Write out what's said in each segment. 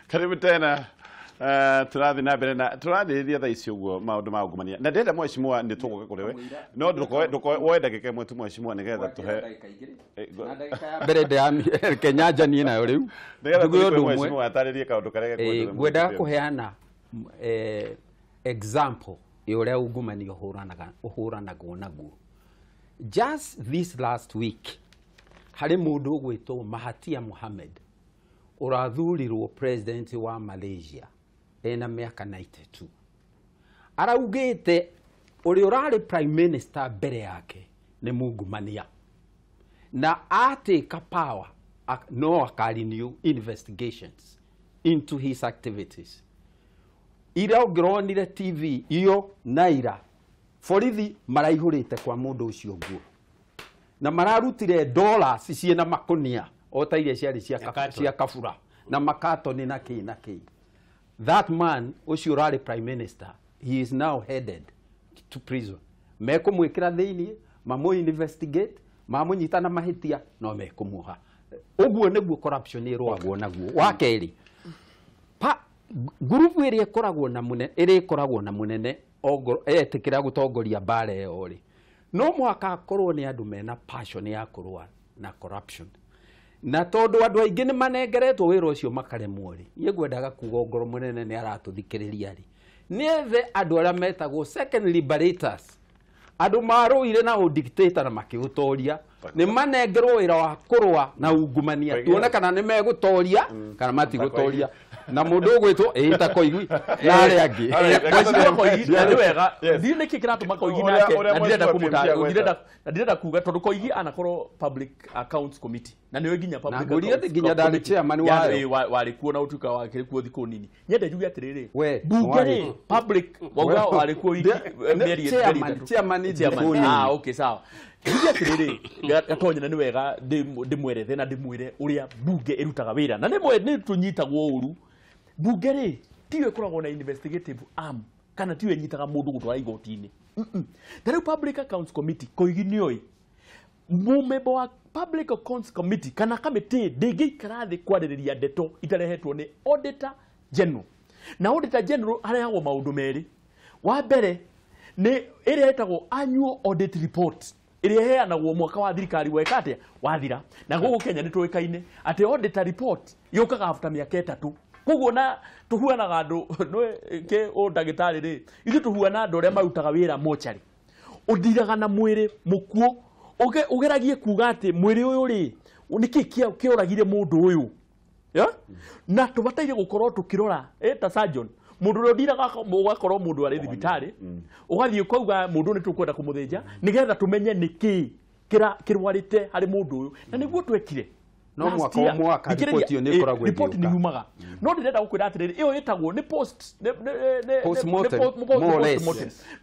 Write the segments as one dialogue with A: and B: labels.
A: Karibu tena. Turathi na mbere na turathithia tha icio guo maundu ma ungumania na ndenda mweshimua ni tuguke kuri we no ndukoe ndagika imwe tu mweshimua nigetha tuhe
B: mbere de Kenyaja ni nayo riu
A: nigetha tu mweshimua ataririe kaundu karege
B: ngwenda kuheana example uria ungumania uhuranagwo naguo. Just this last week hari mundu ugwitwo Mahathir Mohamad urathurirwo president wa Malaysia ena miaka 92 araugite uri urari prime minister mbere yake ni mungumania na ateka power no akarenew investigations into his activities. Ira ungironire TV iyo naira borithi maraihurite kwa mundu ucio guo na mararutire dollars ciena makunia o ta iria ciari cia kabura na makatoni na ki. That man ucio rari prime minister, he is now headed to prison. Mekumwikira thiini mamu investigate mamunyita na mahitia no mekumuha. Uguo niguo corruption irwagwo naguo. Wa keri group iri ikoragwo na munene etikira gutongoria bare ori no mwaka akorwo ni andu mena passion ya kurwa na corruption na tondu andu aingi ni manengeretwo wira ucio makaremwo ri yegwendaga kuga ngoro munene ni aratuthikiriria ri niethe andu aria metagwo second liberators andu maruire na dictator na makiutoria ni manengerwo wira wa kurwa na ungumania tuone kana ni megutoria kana matigutoria na mundu ugwitwo ita koigwi na ari angi
C: ni wega thine kikiratu makoigi nake na ndirenda kumutaria ndirenda kuga tondu koigi anakorwo public accounts committee na niwe ginya public
B: accounts ginya ndari chairman
C: wari kuo na utuka wake kuo thiko nini nyende juge atiriri bunge public wauga wari kuo chairman okay sawa Ndia kiriri gatonya na ni wega ndimwerethe na ndimwire uria bunge irutaga wira na ni tunyitagwo uru bunge ri tiwe kuragwo na investigative arm kana tiwe nyitaga mundu gutwara igoti-ini the Public Accounts Committee koigi nioi mumember wa Public Accounts Committee kana committee ndingĩikara thĩ kwarĩrĩria ndeto itarehetwo ni Auditor General na Auditor General arehagwo maundu meri wa mbere ni iretagwo annual audit report iria heanagwo mwaka wa thirikari wekatia wathira na gugu Kenya ni tuikaine ati auditor report yukaga after miaka 3 koguo na tuhuanaga andu no ke o ndagitari ri ithu tuhuana andu aria marutaga wira mochari uthiraga na mwiri mukuo ugeragie kuga ati mwiri uyu ri niki kioragire mundu uyu na tubataire gukorwo tukirora ta surgeon mundu ro ndiraga ugakorwo mundu ari thibitari ugathie kwauga mundu ni tukwenda kumuthinja nigetha tumenye niki kirwarite hari mundu uyu na niguo twekire
B: no mwaka report yo ni koragwo
C: report ni yumaga no ndirenda gukwira atiriri iyo yetagwo ni
B: postmortem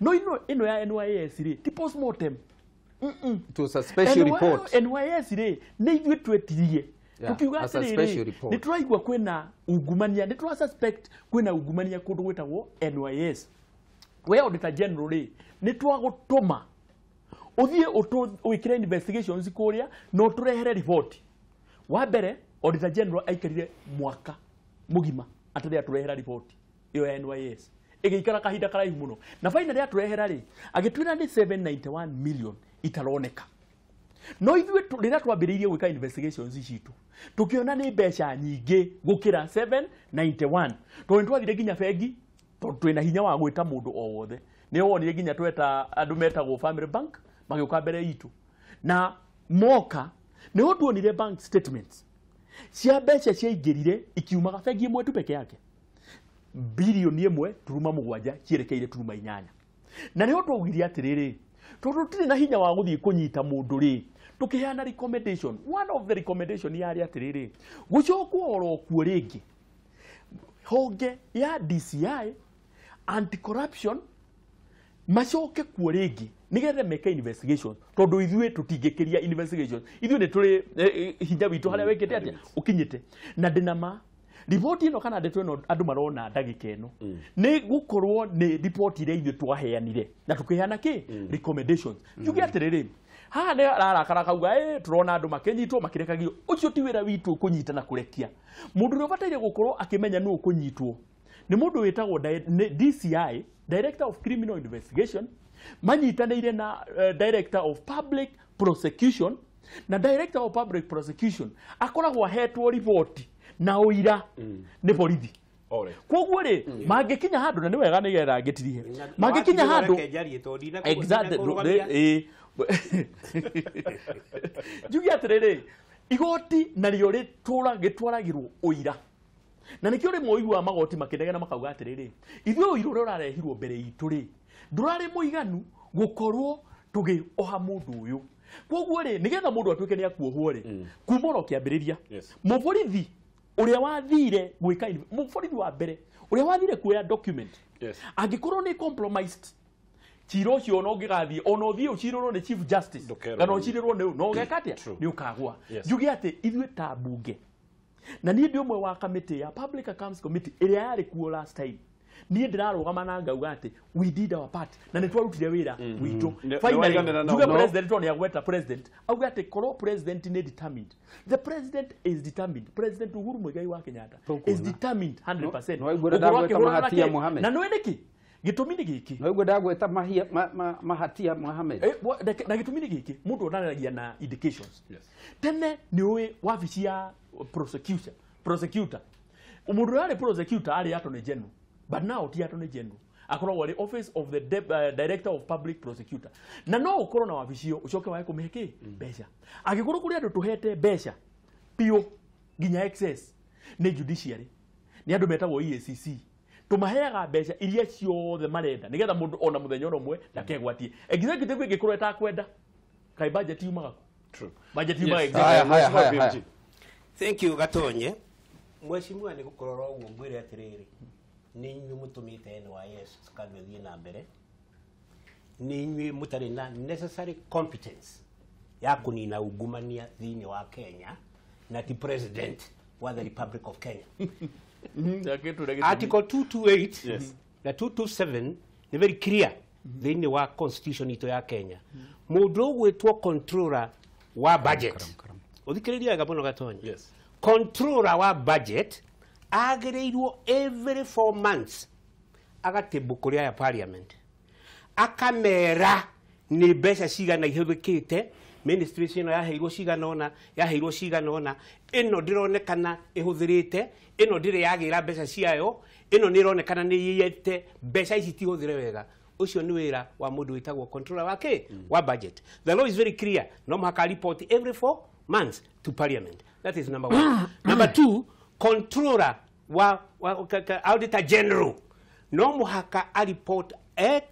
C: no ino ya NYS ri ti postmortem
B: it was a special report
C: NYS ri ni ithuĩ twetirie tukiuga atiriri ni turaigua kwina ungumania ni tura suspect kwina ungumania kundu gwetagwo NYS we Auditor General ri ni twagutuma uthie wikire investigations kuria no turehere report wa mbere Auditor General aikarire mwaka mugima atari aturehera report iyo ya NYS igiikara kahinda karaihu muno na finally aturehera ri agitwira ni 791 million itaroneka no ithuĩ rĩrĩa twambĩrĩirie gwĩka investigations citu tukiona ni mbeca nyingĩ gũkĩra 791 tondũ nĩtwathire nginya bengi tondũ twĩna hinya wa gwĩta mũndũ o wothe nĩ wonire nginya tweta andũ metagwo Family Bank magĩũka mbere itu na moka nĩ tuonire bank statements cia mbeca ciaingĩrire ikiumaga bengi ĩmwe tu peke yake bilioni 1.7 cierekeire turuma 8 na nĩ twaugire atĩrĩrĩ tondũ tũtirĩ na hinya wa gũthiĩ kũnyita mũndũ rĩ tukiheana recommendation one of the recommendation yari atiriri gucokwo oro kuo ringi honge ya DCI anti corruption macoke kuo ringi nigethe meke investigation tondu ithuĩ tutingĩkĩria investigation ithuĩ nĩ tũrĩ hinya witũ harĩa wekĩte atia ukinyite na ndinama report ino kana ndeto ino andu marona ndagika ino ni gukorwo ni report ile ithuĩ twaheanire na tukiheana ki recommendations tuge atiriri ha ne arakara kauga turona andu makenyitwo makirekagio ucio ti wira witu kunyita na kurekia mundu ro bataire gukorwo akimenya nu kunyitwo ni mundu witagwo DCI Director of Criminal Investigation manyitanire na Director of Public Prosecution na Director of Public Prosecution akoragwo ahetwo report na uira ni borithi koguo ri mangikinya handu na ni wega ni gera ngitirihe mangikinya handu exactly jugi atiriri igoti na rio ri tura gitwaragirwo uira na nikio ri moigwa magoti makinegena makauga atiriri ithuĩ uira uri urarehirwo mbere itu ri ndurari muiganu gukorwo tugi oha mundu uyu koguo ri nigetha mundu atuike ni akuohwo ri kumoro kiambiriria muborithi uria wathire gwika muborithi wa mbere uria wathire kuoya document angikorwo ni compromised chiro cio no ngigathie ono thie ucirorwo ni chief justice kana ucirirwo ni no gekatia ni ukagwa jugi ati ithuĩ ta bunge na ni ndi umwe wa committee ya Public Accounts Committee iria yari kuo last time ni ndirarugama na ngauga ati we did our part na ni twarutire wira witu finally juga president on yagweta president auga ati koro president ni determined the president is determined President Uhuru Muigai wa Kenyatta is determined 100%
B: no igwira ndagweta Mahatia Mohamed
C: na no eneki gitumi ni giki
B: no igwira ndagweta Mahatia Mohamed
C: na gitumi ni giki mundu onanagia na indications tene ni we wabici ya prosecutor umundu ari prosecutor ari attorney general but now ti attorney general akorwo wali office of the Director of Public Prosecutor na no ukorwo na wabicio ucoke wae kumihiki besha agikorwo kuri andu tuhete besha pio ginya excess ni judiciary ni andu metagwo EACC tumaheaga besha iria ciothe marenda nigetha mundu ona muthenya omwe ndakegwatie executive igikorwo etakwenda kai budget yumaga true budget yumaga
D: thank you Gatonye mweshimwa ni gukorora uguo ngwire atiriri ni nywe mutumite NYS skadwe na mbere ni nywe mutari na necessary competence ya kunina ugumania thini wa Kenya na ti president wa the Republic of Kenya Article 228 na 227 ni very clear thini wa constitution ito ya Kenya mundu gwetwo controller wa budget uthikiriria gabono Gatonye controller wa budget agereirwo every 4 months agatebukuria ya parliament akamera ni mbeca cigana ihubikite ministry cino yaheirwo cigana ona ino ndironekana ihuthirite ino ndire yagira mbeca ciayo ino nironekana ni yiyete mbeca ici tihuthire wega ucio ni wira wa mundu witagwo controller wake wa budget the law is very clear no mhaka report every 4 months to parliament that is number 1 number 2 controller wa auditor general no muhaka a report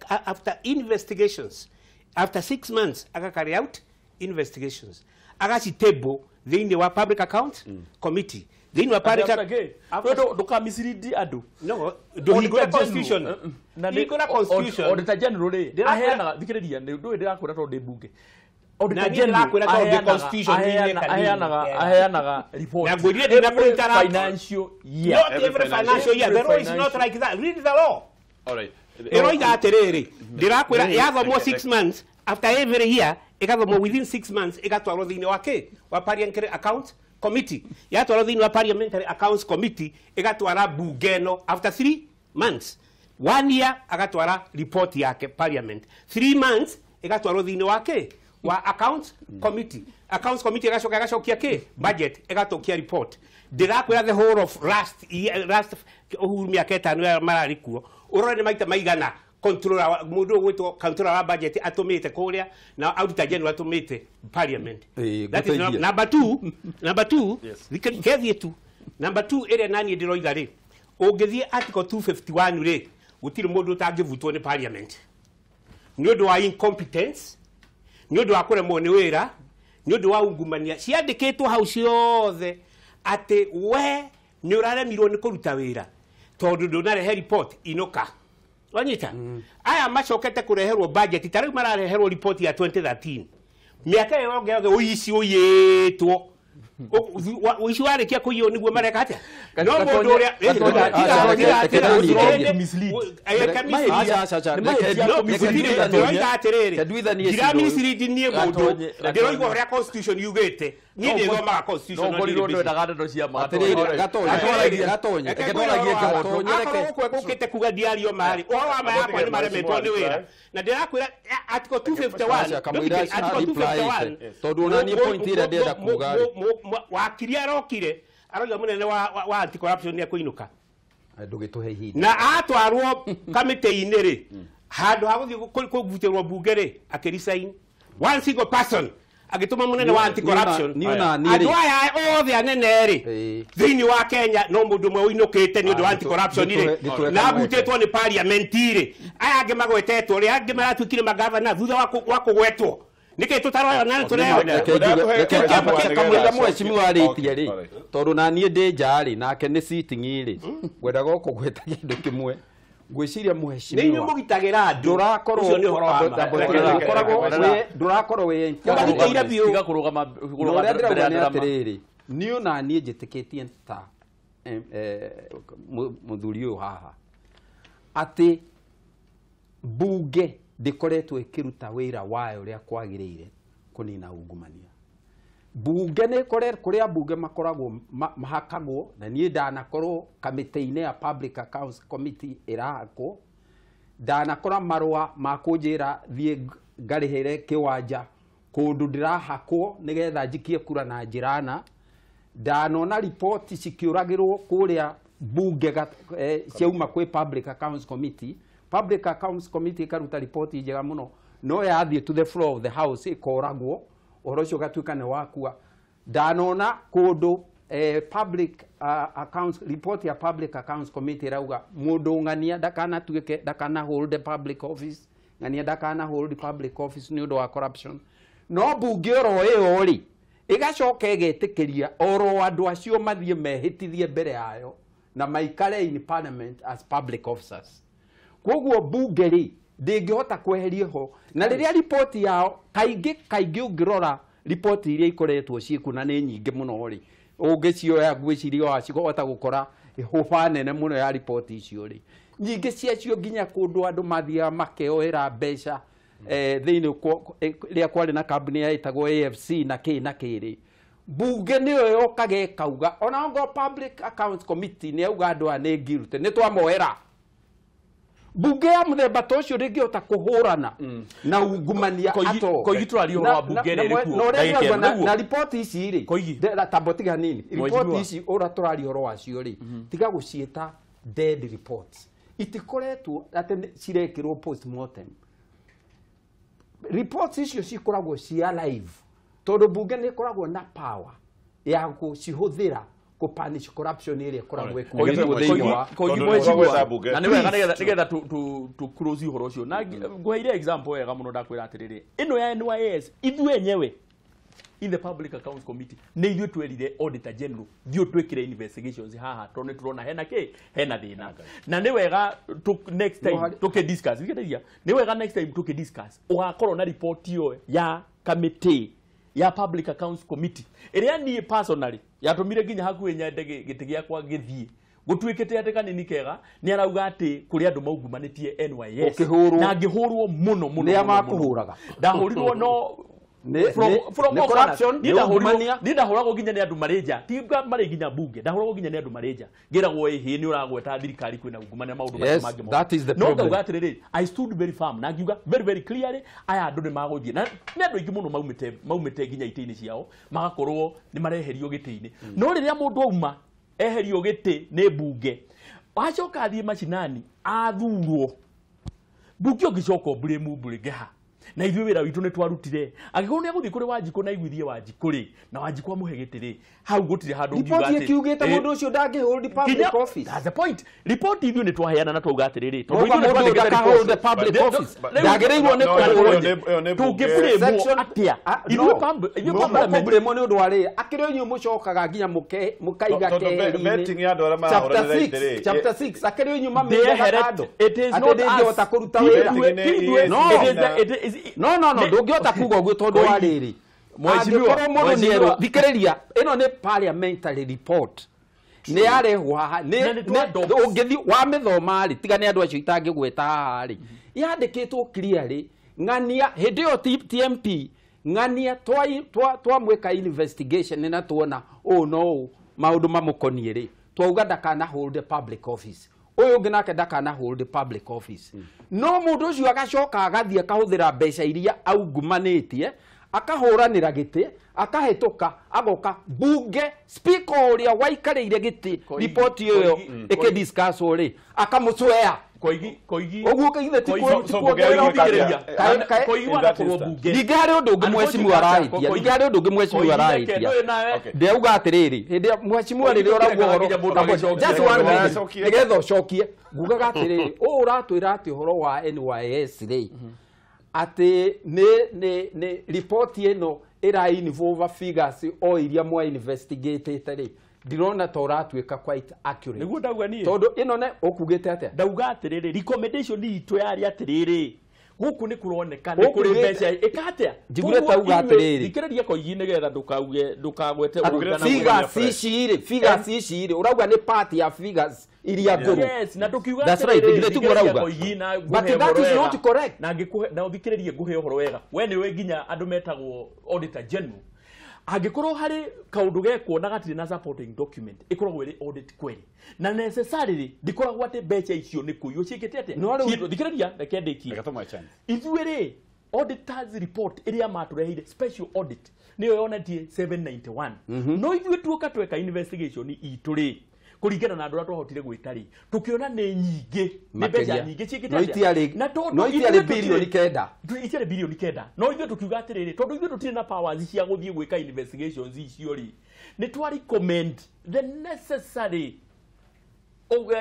D: after investigations after 6 months aga carry out investigations aga table the wa public account committee the wa public
C: do ka mislead adu
D: no do he go constitution
C: na ni go constitution auditor general ahena thikiriria ndu ndirakwira to ndibunge auditor general the constitution ahena report
D: na gudie ndina kuitara
C: financial year
D: not every financial year the law is not like that read the law
A: all right
D: eroiga atiriri ndirakwira yatho mo 6 months after every year ikatho mo within 6 months ikatwaro thini wake wa parliamentary account committee yatwaro thini wa parliamentary accounts committee ikatwara bungeno after 3 months 1 year agatwara report yake parliament 3 months ikatwaro thini wake wa accounts committee agacokia ke budget igatokia report ndirakwira the whole of last Uhuru miaka 5 marari kuo urore maita maigana controller mundu gwitwo controller wa budget atumite kuria na auditor general atumite parliament that is number 2 kethi tu number 2 ere nani ndiroiga ri ungithie article 251 ri gutiri mundu utangivutwo ni parliament ni undu wa incompetence ni undu wa kuremwo ni wira ni undu wa ungumania ciandikitwo hau ciothe ati we ni uraremirwo ni kuruta wira tondu ndunarehe report inoka wanyita aya macokete kureherwo budget tari marareherwo report ya 2013 miaka yongeoge uici uyitwo uici warĩkia kũiywo nĩguo mareka atĩa no mũndũ ũrĩa ndiramicirindi niĩ mũndũ ndĩroigua ũrĩa constitution yugĩte niĩ ndĩthomaga constitution gũkĩte kuga ndiario marĩ ũhoro wa ma yakwa nĩ maremetwo nĩ wĩra na ndĩrakwĩra article 251
B: tondũ onanie point ĩrĩa ndĩrenda kuga
D: wakiri arokire aroiga mũnene wa anti corruption nĩ ekũinũka
B: ndũgĩtũhe ihinda
D: na atwarwo kamĩtĩ-inĩ rĩ handũ ha gũthiĩ kũgutĩrwo mbunge rĩ akĩresign one single person agĩtũma mũnene wa anti corruption andũ aya othe anene rĩ thĩinĩ wa Kenya no mũndũ ũmwe ũinũkĩte nĩ ũndũ wa anti corruption rĩ na agutĩtwo nĩ parliament rĩ aya angĩ magwetetwo rĩ angĩ maratuĩkire magavana thutha wa kũgwetwo nĩkĩ tũtaroyo na tũreo
B: kamũira mwecimu warĩtie rĩ tondũ na niĩ ndĩ nja rĩ nake nĩ sitting rĩ ngwendaga kũgweta kĩndũ kĩmwe ngwĩciria mwecimu
D: nĩ mũgitagĩra andũ
B: ndũrakorwo wĩ
D: ũgagitĩire biũ
C: kũrũgama
B: mbere ya atĩrĩrĩ niĩ na niĩ njĩtĩkĩtie ta mũthuri ũyũ haha atĩ mbunge ndikoretwo ikiruta wira wayo uria kwagirire kunina ungumania bunge nĩ kuria bunge makoragwo mahakagwo na niĩ ndanakorwo kamĩtĩ-inĩ ya Public Accounts Committee irahakwo ndanakora marũa ma kũnjĩra thiĩ ngarĩhĩre kĩwanja kũndũ ndĩrahakwo nĩgetha njikie kura na njĩrana ndanona ripoti cikĩũragĩrwo kũrĩa bunge ciauma kwĩ Public Accounts Committee. Public Accounts Committee ikaruta ripoti njega muno no yathiĩ to the floor of the house ikoragwo ũhoro ũcio gatuĩka nĩ wakua ndanona kũndũ public accounts report ya Public Accounts Committee rauga mũndũ ng'ania ndakana hold public office ng'ania ndakana hold public office nĩ ũndũ wa corruption no bunge oro ĩyo rĩ igacoka ĩgetĩkĩria oro andũ acio mathiĩ mehĩtithie mbere yayo na maikare in parliament as public officers. Koguo bunge rĩ ndĩngĩhota kweheria ho na rĩrĩa ripoti yao kaingĩ ũngĩrora ripoti iria ikoretwo ciĩkuo na nĩ nyingĩ mũno rĩ ũngĩcioya ngwĩciria wacihota gũkora hũba nene mũno ya ripoti icio rĩ nyingĩ ciacio nginya kũndũ andũ mathiaga makeoera mbeca thĩinĩ rĩrĩa kwarĩ na kambuni yaĩtagwo AFC na kĩrĩ bunge nĩyo yokaga ĩkauga ona ngo Public Accounts Committee nĩ auga andũ a nĩ guilty nĩ twamoera bunge ya muthemba ta ũcio ndĩngĩhota kũhũrana na ungumania ato
C: koigitũrario wa bunge rĩrĩ
B: na report ici rĩ tambotiga nini report ici ũra tũrario horo wacio rĩ tiga gũciĩta dead reports itikoretwo atĩ cirekĩrwo postmortem reports icio cikoragwo cia live tondũ bunge nĩ ikoragwo na power ya gũcihũthĩra punish corruption area koragwo
C: na nĩ wega nĩgetha tu close ũhoro ũcio na ngũheire example wega mũno ndakwĩra atĩrĩrĩ ĩno ya NYS ithuĩ enyewe in the Public Accounts Committee nĩ ithuĩ twerire Auditor General thiũ twĩkire investigations haha tondũ nĩ tũrona hena thĩna na nĩ wega next time tũkĩdiscuss nĩ wega next time tũkĩdiscuss ũgakorwo na report ĩyo ya committee ya Public Accounts Committee ĩrĩa niĩ personally yatumire nginya hakuhĩ nyende gĩtĩ gĩakwa gĩthiĩ gũtuĩkĩte atĩ kanini kega nĩ arauga atĩ kũrĩ andũ maugumanĩtie NYS na ngĩhũrwo mũno
B: nĩ makũhũraga
C: ndahũrirwo no from corruption ndahũragwo nginya nĩ andũ marĩ nja ti marĩ nginya bunge ndahũragwo nginya nĩ andũ marĩ nja ngĩragwo ĩhĩ nĩ ũragweta thirikari kwĩna ungumania maũndũ macio mangĩ no ngauga atĩrĩrĩ I stood very firm na ngiuga very clearly aya andũ nĩ magũthiĩ na nĩ andũ aingĩ mũno maumĩte nginya itĩ-inĩ ciao magakorwo nĩ mareherio gĩtĩ-inĩ no rĩrĩa mũndũ auma eherio gĩtĩ nĩ bunge acoka athiĩ macinani athurwo bunge ũngĩcoka blame bunge ha na ithuĩ wĩra witũ nĩ twarutire angĩkorwo nĩ agũthiĩ kũrĩ Wanjikũ na aiguithie Wanjikũ rĩ na Wanjikũ amũhe gĩtĩ rĩ hau gũtirĩ handũ
B: ngiuga atĩ kiugĩte mũndũ ũcio ndangĩhold public office
C: that's the point report ithuĩ nĩ twaheana na twauga atĩrĩrĩ
B: tondũ ithuĩ nĩ twandĩkĩte public office ndagĩrĩirwo nĩ kũhũrwo
C: tũngĩbũrĩmwo atĩa
B: ithuĩ kwambũrĩmwo nĩ ũndũ wa rĩ akĩrĩ inyuĩ mũcokaga nginya mũkaiga keheri-inĩ chapter 6 akĩrĩ inyuĩ mamĩigaga kando atĩ ndĩngĩhota kũruta wĩra no ndũngĩhota kuga ũguo tondũ wa rĩrĩ Mheshimiwa thikiriria ino ni parliamentary report ni arehwa haha ni ungithi wa mithoma ri tiga ni andu acio itangigweta haha ri yandikitwo clearly ng'ania hindi yo TMP ng'ania twamwika investigation na tuona no maundu mamukonie ri twauga ndakana hold the public office uyu ungi nake ndakana hold the public office no mundu ucio agacoka agathie akahuthira mbeca iria aungumanitie akahuranira giti akahituka agoka bunge speaker uria waikarire giti report iyo ikidiscuss uri akamuswea
C: koigi
B: oguo kaithe
C: koigwa kurwo bunge
B: ningari undu ungi mheshimiwa araitia ningari undu ungi mheshimiwa araitia ndeuga atiriri hindi mheshimiwa riri urauga horo just one minute nigetha ucokie ngugaga atiriri uratwira ati horo wa NYS ri ati ni report ino ira involve figures o iria mwa investigatete ri ndirona ta uratwika quite accurate
C: niguo ndauga nie
B: tondu ino ne ukugite atia
C: ndauga atiriri recommendation itu yari atiriri guku ni kuroneka ni kuri mbeca ikatia
B: njigure tauga atiriri
C: thikiriria koigi nigetha ndukagwete
B: figures iciri urauga ni part ya figures iria nguru
C: yes na tukiuga
B: that's right ndigire tu urauga but that is not correct
C: na ngikuhe na uthikiririe nguhe uhoro wega we ni we nginya andu metagwo auditor general angikorwo hari kaundu gekwo na gatiri na supporting document ikoragwo iri audit query na necessarily ndikoragwo ati mbeca icio ni kuiyo cikite ate thikiriria rekendiki ithuiri auditors report iria matureheire special audit niyo yonetie 791 no ithuĩ tuoka tweka investigation ituri kuringana na andu aria twahotire gwitari tukiona ni nyingi ni mbeca nyingi cikite
B: na no itiari bilioni kenda
C: itiari bilioni kenda no ithuĩ tukiuga atiriri tondu ithuĩ tutire na powers cia guthie gwika investigations icio ri ni twari recommend the necessary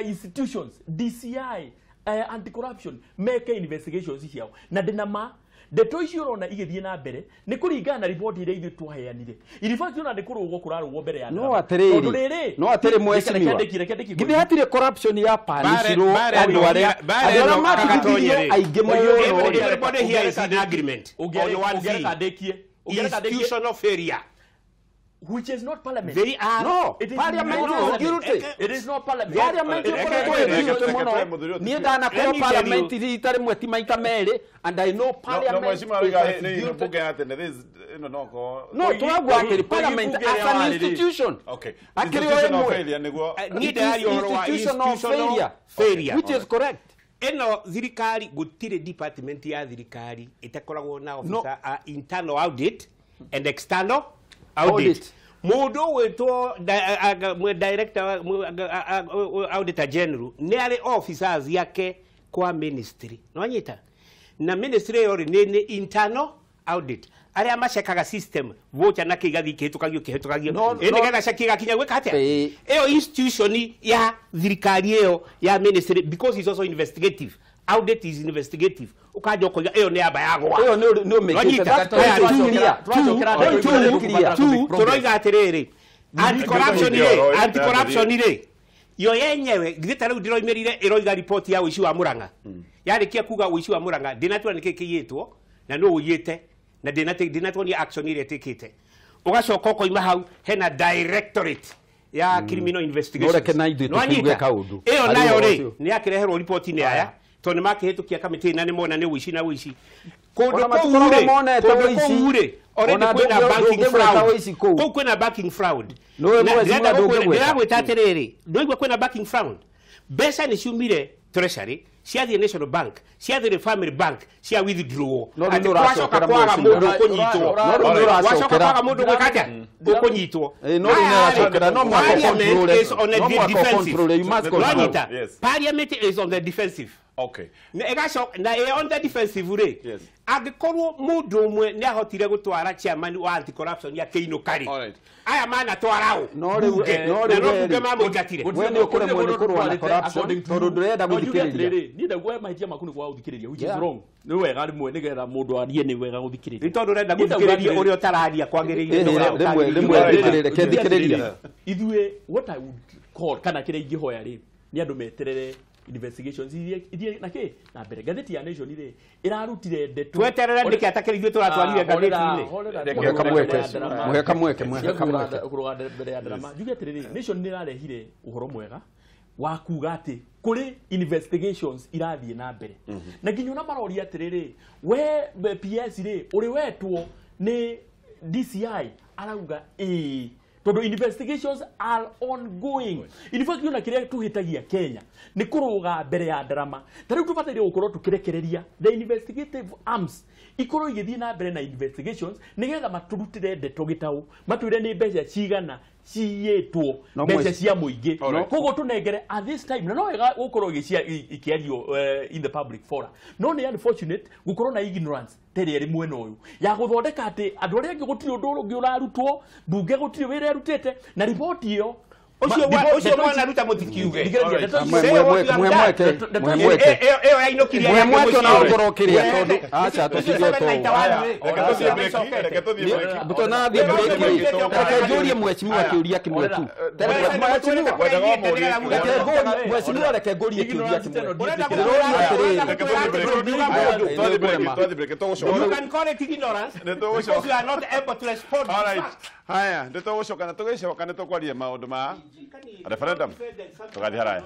C: institutions DCI anti-corruption make investigations ciao na ndinama ndeto icio urona igithie na mbere ni kuringana na report iria ithuĩ twaheanire iribati ona ndikurugwo kurarugwo mbere ya
B: no atiri mheshimiwa githi hatire corruption ya parishiro andu aria matithithirio aingĩ mũno
D: everybody here is in agreement on one thing institutional failure
C: which is not parliament.
D: They are
B: no. Parliament is guilty.
C: It is not parliament.
B: Parliament is guilty. Ni ndana kwa parliament itari mweti maita mere and I know parliament is no twagwa akiri parliament as an institution.
A: Okay.
B: Institutional
A: failure niguo.
D: Ni ndari institutional failure.
B: Which is correct.
D: Eno thirikari gutire department ya thirikari itakoragwo na officer internal audit and external audit. Mundu wetwo director auditor general ni ari officers yake kwa ministry nonyita na ministry yori ni internal audit aria macekaga system vocha na kigathi kihetukagio ene kana shakiga kinya gweka atia eyo institution ya thirikari eyo ya ministry because it's also investigative. Audit is investigative. Ukaja koiga eyo ni aba yagwa
B: eyo no make
D: turoiga atiriri anti-corruption ile yo yenyewe githita riu ndiroimerire iroiga report ya uici wa Murang'a yarikia kuga uici wa Murang'a ndinatua nikikiyitwo na no uyite na ndinatua ni action ile tikite ugacoka koima hau hena directorate ya criminal investigation eyo nayo ri ni akireherwo report ni aya tone makihitukia kamiti na ni mona ni uici na uici kundu kuure already kwena banking fraud kwena banking fraud na gwitatiriri ndoigwa kwena banking fraud besa ni ciumire treasury ciathie national bank ciathie family bank cia withdraw
B: wacoka
D: kwaga mundu kunyitwo wacoka kwaga mundu gwikatia gukunyitwo parliament is on the defensive.
A: Okay.
D: Na on the defensive re.
A: Yes.
D: Agikorwo mundu umwe ni ahotire gutwara chairman wa anti corruption ya Keino Kari.
A: Alright.
D: Aya mana twarao.
B: No riu
D: mama ugatire.
B: We ni ukure mwene kurwa na corruption. Tondu ndurenda guthikiriria.
C: Ni ndagwa mahaitia makuni kwa guthikiriria which is wrong. Ni wega rimwe ni getha mundu arie ni wega guthikiriria.
D: Ni tondu urenda guthikiriria uri utararia kwagiriire.
B: Rimwe thikiriria.
C: Ithuĩ what I would call kana kire ingihoya ri ni andu meterere investigations irie na mbere gatheti ya Nation ire irarutire ndeto
D: tweterera ndike atakirithwe turatwarire gatheti-ini
C: muheka kuruganda mbere ya drama juge atiriri Nation ni irarehire uhoro mwega wa kuga ati kuri investigations irathie na mbere na nginya na maroria atiriri we PS ri uri wetwo ni DCI arauga todo investigations are ongoing. In fact, yuna kiria tuhitagia Kenya ni kuruga mbere ya drama. Tariu tubataire gukorwo tukirekereria the investigative arms ikorwo igithii na mbere na investigations nigetha maturutire ndeto gitau matwire ni mbeca cigana ciyetwo mbeca cia muingi kogo tunengere at this time no wega gukorwo ikiario in the public forum no ni unfortunate gukorwo na ignorance tere ri mwena uyu ya guthondeka ati andu aria angi gutiri undu ungi urarutwo bunge gutiri wira erutite na report iyo
D: ucio mwana ruta mutikiuge
B: eyo yainokiria mweke na ugorokiria tondu acha tuthige to butona thie break reke njurie mweshimiwa kiuria kimwe tu mweshimiwa reke ngurie kiuria kimwe
D: you can call it ignorance because you are not able to respond.
A: All right. Haya, ndito gushoka na tugishoka nitokwaria maundu ma referendum. Tugathi haraya.